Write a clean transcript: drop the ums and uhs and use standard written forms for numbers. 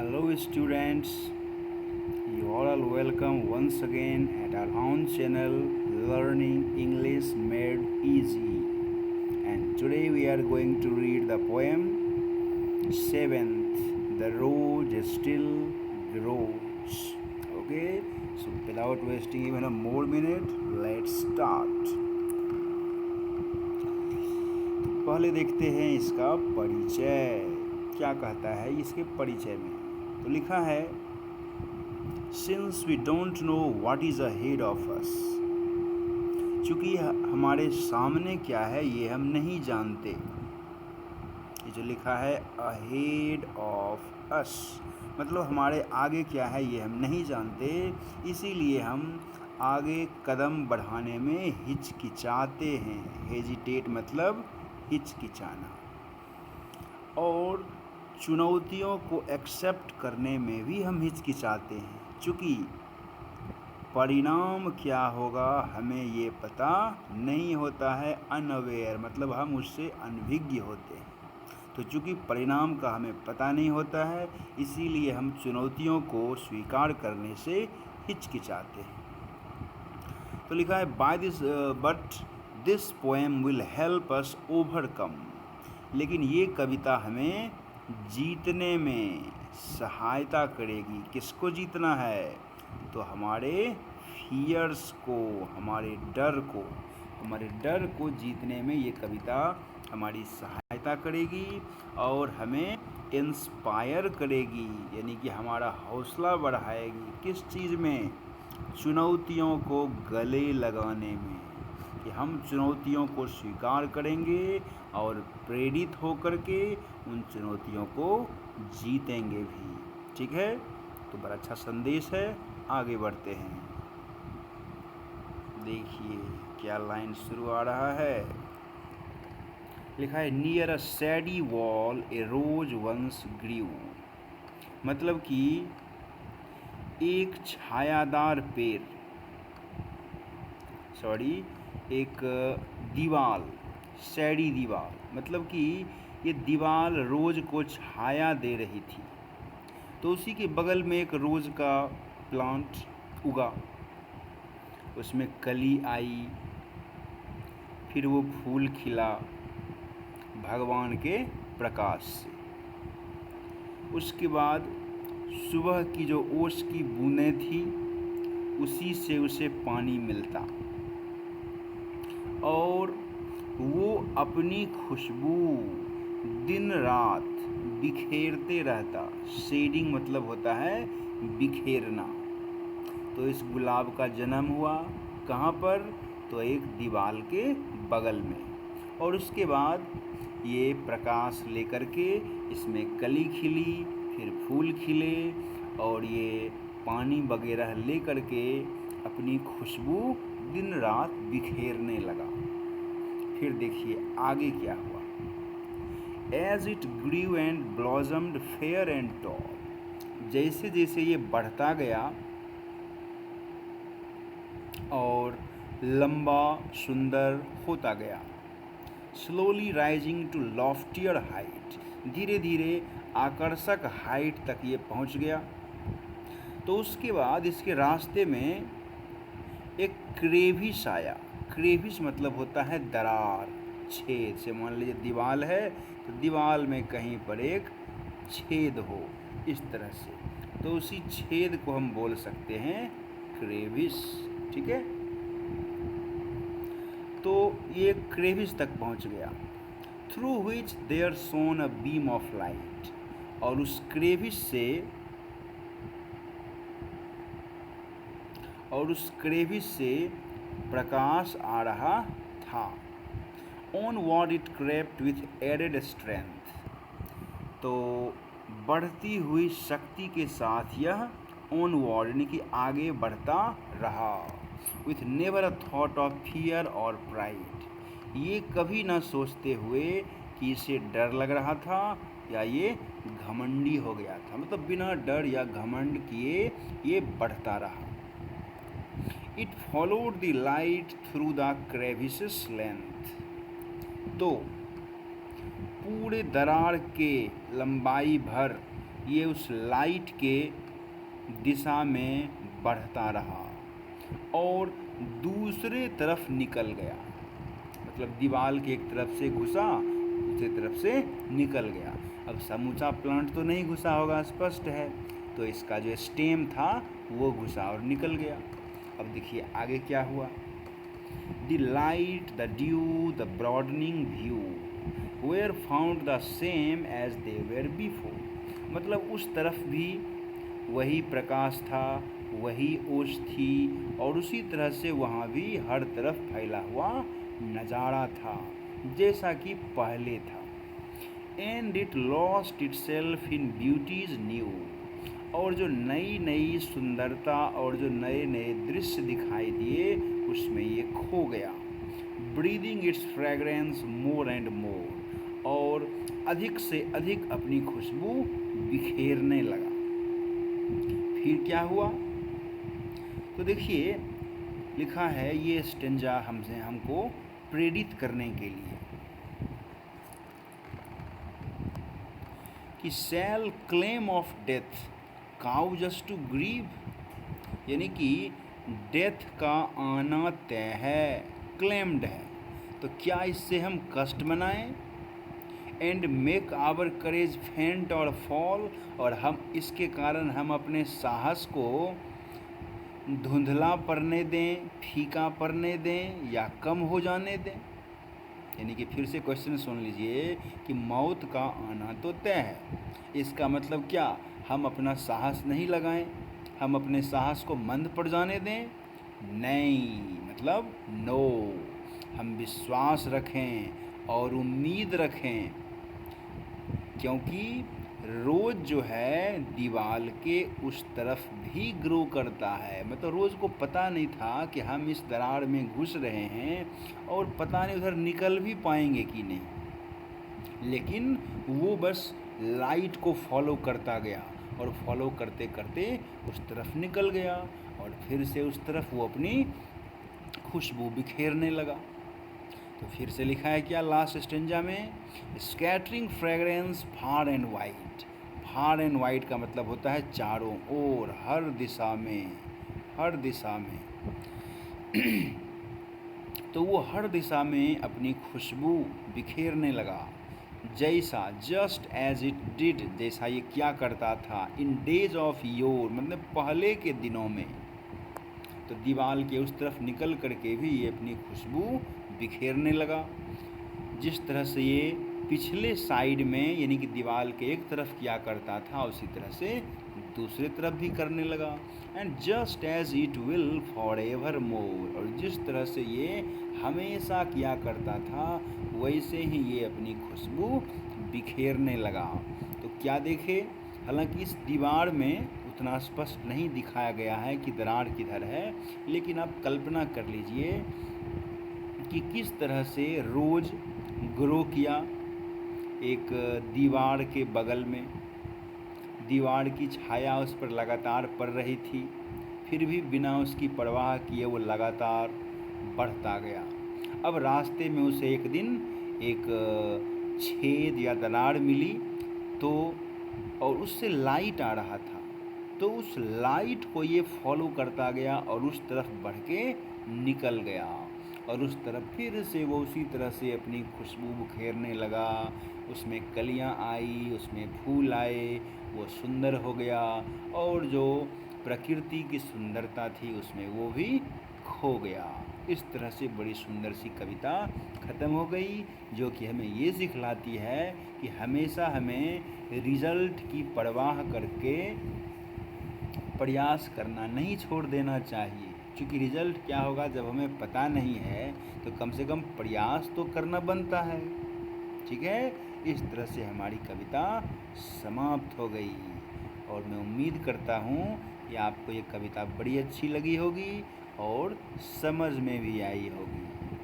Hello, students. You are all welcome once again at our own channel, Learning English Made Easy. And today we are going to read the poem Seventh. The rose still grows. Okay, so without wasting even a more minute, let's start. पहले देखते हैं इसका परिचय क्या कहता है इसके परिचय में। तो लिखा है since we don't know what is ahead of us, चूँकि हमारे सामने क्या है ये हम नहीं जानते। ये जो लिखा है अहेड ऑफ अस मतलब हमारे आगे क्या है ये हम नहीं जानते, इसीलिए हम आगे कदम बढ़ाने में हिचकिचाते हैं। हेजिटेट मतलब हिचकिचाना। और चुनौतियों को एक्सेप्ट करने में भी हम हिचकिचाते हैं, चूँकि परिणाम क्या होगा हमें ये पता नहीं होता है। अनअवेयर मतलब हम उससे अनभिज्ञ होते हैं। तो चूँकि परिणाम का हमें पता नहीं होता है, इसीलिए हम चुनौतियों को स्वीकार करने से हिचकिचाते हैं। तो लिखा है but this poem will help us overcome, लेकिन ये कविता हमें जीतने में सहायता करेगी। किसको जीतना है? तो हमारे फियर्स को, हमारे डर को जीतने में ये कविता हमारी सहायता करेगी और हमें इंस्पायर करेगी, यानी कि हमारा हौसला बढ़ाएगी। किस चीज़ में? चुनौतियों को गले लगाने में, कि हम चुनौतियों को स्वीकार करेंगे और प्रेरित होकर के उन चुनौतियों को जीतेंगे भी। ठीक है, तो बड़ा अच्छा संदेश है। आगे बढ़ते हैं। देखिए क्या लाइन शुरू आ रहा है। लिखा है near a shady wall a rose once grew, मतलब कि एक छायादार पेड़, एक दीवार, सैडी दीवार मतलब कि ये दीवार रोज़ को छाया दे रही थी। तो उसी के बगल में एक रोज़ का प्लांट उगा, उसमें कली आई, फिर वो फूल खिला भगवान के प्रकाश से। उसके बाद सुबह की जो ओस की बूंदें थी उसी से उसे पानी मिलता और वो अपनी खुशबू दिन रात बिखेरते रहता। शेडिंग मतलब होता है बिखेरना। तो इस गुलाब का जन्म हुआ कहाँ पर? तो एक दीवार के बगल में। और उसके बाद ये प्रकाश लेकर के इसमें कली खिली, फिर फूल खिले और ये पानी वगैरह ले करके अपनी खुशबू दिन रात बिखेरने लगा। फिर देखिए आगे क्या हुआ। As it grew and blossomed fair and tall, जैसे जैसे ये बढ़ता गया और लंबा सुंदर होता गया, slowly rising to loftier height, धीरे धीरे आकर्षक हाइट तक ये पहुंच गया। तो उसके बाद इसके रास्ते में एक क्रेविस आया। क्रेविस मतलब होता है दरार, छेद। से मान लीजिए दीवार है तो दीवार में कहीं पर एक छेद हो, इस तरह से। तो उसी छेद को हम बोल सकते हैं क्रेविस। ठीक है, तो ये क्रेविस तक पहुंच गया। Through which there shone a beam of light, और उस क्रेविस से प्रकाश आ रहा था। Onward it crept with added strength, तो बढ़ती हुई शक्ति के साथ यह ऑन वॉर्ड यानी कि आगे बढ़ता रहा। With never a thought of fear और प्राइड, ये कभी ना सोचते हुए कि इसे डर लग रहा था या ये घमंडी हो गया था। मतलब बिना डर या घमंड किए ये बढ़ता रहा। It followed the light through the crevices length, तो पूरे दरार के लंबाई भर ये उस लाइट के दिशा में बढ़ता रहा और दूसरे तरफ निकल गया। मतलब दीवार के एक तरफ से घुसा, दूसरी तरफ से निकल गया। अब समूचा प्लांट तो नहीं घुसा होगा, स्पष्ट है, तो इसका जो स्टेम था वो घुसा और निकल गया। अब देखिए आगे क्या हुआ। The light, the dew, the broadening view were found the same as they were before. मतलब उस तरफ भी वही प्रकाश था, वही ओस थी और उसी तरह से वहाँ भी हर तरफ फैला हुआ नज़ारा था जैसा कि पहले था। And it lost itself in beauties new. और जो नई नई सुंदरता और जो नए नए दृश्य दिखाई दिए उसमें ये खो गया। Breathing it's fragrance more and more. और अधिक से अधिक अपनी खुशबू बिखेरने लगा। फिर क्या हुआ, तो देखिए लिखा है ये स्टेंजा हमको प्रेरित करने के लिए कि shall claim of death cow just to grieve. यानी कि डेथ का आना तय है, क्लेम्ड है, तो क्या इससे हम कष्ट मनाएं। एंड मेक आवर करेज फेंट और फॉल। और हम इसके कारण हम अपने साहस को धुंधला पड़ने दें, फीका पड़ने दें या कम हो जाने दें। यानी कि फिर से क्वेश्चन सुन लीजिए कि मौत का आना तो तय है, इसका मतलब क्या, हम अपना साहस नहीं लगाएं, हम अपने साहस को मंद पड़ जाने दें, नहीं, मतलब नो, हम विश्वास रखें और उम्मीद रखें। क्योंकि रोज़ जो है दीवार के उस तरफ भी ग्रो करता है। मतलब रोज़ को पता नहीं था कि हम इस दरार में घुस रहे हैं और पता नहीं उधर निकल भी पाएंगे कि नहीं, लेकिन वो बस लाइट को फॉलो करता गया और फॉलो करते करते उस तरफ निकल गया और फिर से उस तरफ वो अपनी खुशबू बिखेरने लगा। तो फिर से लिखा है क्या लास्ट स्टेंजा में, scattering fragrance far and wide. Far and wide का मतलब होता है चारों ओर, हर दिशा में, हर दिशा में। तो वो हर दिशा में अपनी खुशबू बिखेरने लगा, जैसा जस्ट एज इट डिड, जैसा ये क्या करता था, इन डेज ऑफ योर, मतलब पहले के दिनों में। तो दीवार के उस तरफ निकल करके भी ये अपनी खुशबू बिखेरने लगा, जिस तरह से ये पिछले साइड में यानी कि दीवार के एक तरफ किया करता था उसी तरह से दूसरे तरफ भी करने लगा। And just as it will for evermore. और जिस तरह से ये हमेशा किया करता था वैसे ही ये अपनी खुशबू बिखेरने लगा। तो क्या देखे, हालांकि इस दीवार में उतना स्पष्ट नहीं दिखाया गया है कि दरार किधर है, लेकिन आप कल्पना कर लीजिए कि किस तरह से रोज़ ग्रो किया एक दीवार के बगल में, दीवार की छाया उस पर लगातार पड़ रही थी, फिर भी बिना उसकी परवाह किए वो लगातार बढ़ता गया। अब रास्ते में उसे एक दिन एक छेद या दरार मिली तो और उससे लाइट आ रहा था, तो उस लाइट को ये फॉलो करता गया और उस तरफ बढ़ के निकल गया और उस तरफ फिर से वो उसी तरह से अपनी खुशबू बिखेरने लगा। उसमें कलियां आई, उसमें फूल आए, वो सुंदर हो गया और जो प्रकृति की सुंदरता थी उसमें वो भी खो गया। इस तरह से बड़ी सुंदर सी कविता ख़त्म हो गई, जो कि हमें ये सिखलाती है कि हमेशा हमें रिज़ल्ट की परवाह करके प्रयास करना नहीं छोड़ देना चाहिए। क्योंकि रिज़ल्ट क्या होगा जब हमें पता नहीं है, तो कम से कम प्रयास तो करना बनता है। ठीक है, इस तरह से हमारी कविता समाप्त हो गई और मैं उम्मीद करता हूँ कि आपको ये कविता बड़ी अच्छी लगी होगी और समझ में भी आई होगी।